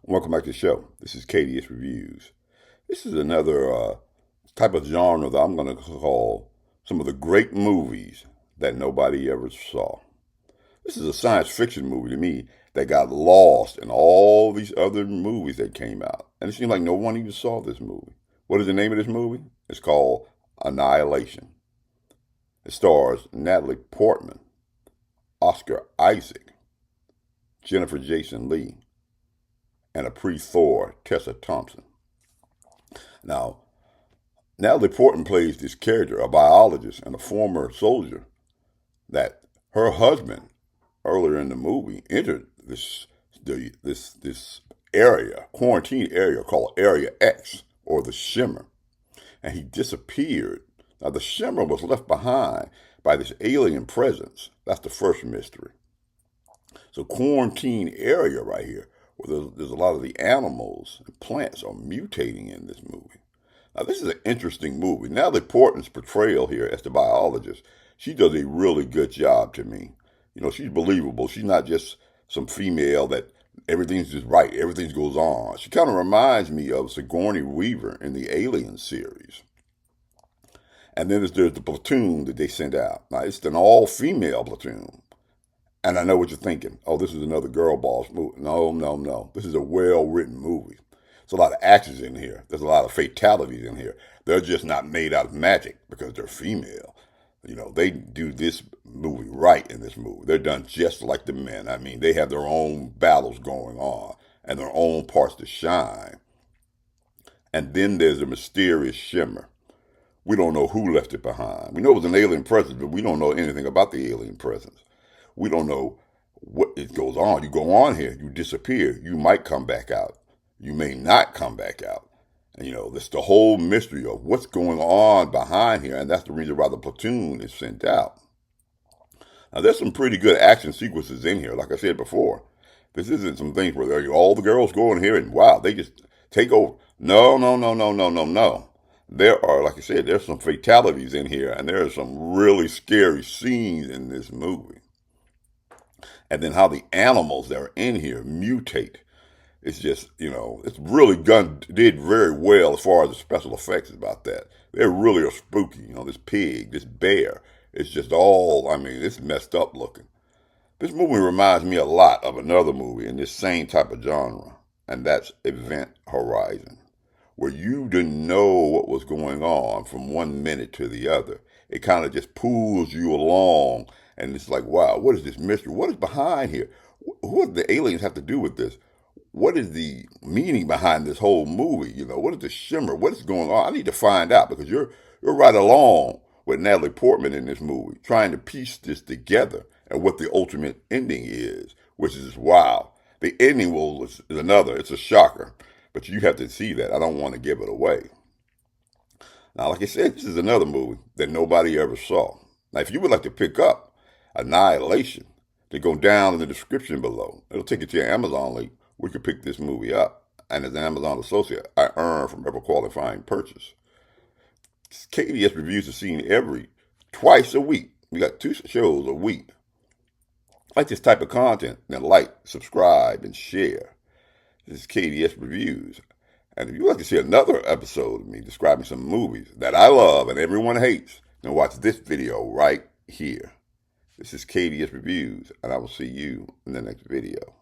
Welcome back to the show. This is KDS Reviews. This is another type of genre that I'm going to call some of the great movies that nobody ever saw. This is a science fiction movie to me that got lost in all these other movies that came out. And it seems like no one even saw this movie. What is the name of this movie? It's called Annihilation. It stars Natalie Portman, Oscar Isaac, Jennifer Jason Leigh, and a pre-Thor Tessa Thompson. Now, Natalie Portman plays this character, a biologist and a former soldier, that her husband, earlier in the movie, entered this area, quarantine area called Area X, or the Shimmer, and he disappeared. Now, the Shimmer was left behind by this alien presence. That's the first mystery. So, quarantine area right here, where there's a lot of the animals and plants are mutating in this movie. Now, this is an interesting movie. Natalie Portman's portrayal here as the biologist, she does a really good job to me. You know, she's believable. She's not just some female that everything's just right, everything goes on. She kind of reminds me of Sigourney Weaver in the Alien series. And then there's the platoon that they sent out. Now, it's an all-female platoon. And I know what you're thinking. Oh, this is another girl boss movie. No, no, no. This is a well-written movie. There's a lot of actions in here. There's a lot of fatalities in here. They're just not made out of magic because they're female. You know, they do this movie right in this movie. They're done just like the men. I mean, they have their own battles going on and their own parts to shine. And then there's a mysterious Shimmer. We don't know who left it behind. We know it was an alien presence, but we don't know anything about the alien presence. We don't know what it goes on. You go on here, you disappear. You might come back out. You may not come back out. And, you know, that's the whole mystery of what's going on behind here. And that's the reason why the platoon is sent out. Now, there's some pretty good action sequences in here. Like I said before, this isn't some things where all the girls go in here and, wow, they just take over. No, no, no, no, no, no, no. There are, like I said, there's some fatalities in here. And there are some really scary scenes in this movie. And then how the animals that are in here mutate. It's just, you know, it's really did very well as far as the special effects about that. They really are spooky. You know, this pig, this bear, it's just all, I mean, it's messed up looking. This movie reminds me a lot of another movie in this same type of genre, and that's Event Horizon, where you didn't know what was going on from one minute to the other. It kind of just pulls you along, and it's like, wow, what is this mystery? What is behind here? What do the aliens have to do with this? What is the meaning behind this whole movie? You know, what is the Shimmer? What is going on? I need to find out because you're right along with Natalie Portman in this movie, trying to piece this together and what the ultimate ending is, which is wow. The ending is another. It's a shocker, but you have to see that. I don't want to give it away. Now, like I said, this is another movie that nobody ever saw. Now, if you would like to pick up Annihilation, then go down in the description below. It'll take you to your Amazon link. We could pick this movie up. And as an Amazon associate, I earn from every qualifying purchase. KDS Reviews are seen twice a week. We got 2 shows a week. Like this type of content, then like, subscribe, and share. This is KDS Reviews. And if you'd like to see another episode of me describing some movies that I love and everyone hates, then watch this video right here. This is KDS Reviews, and I will see you in the next video.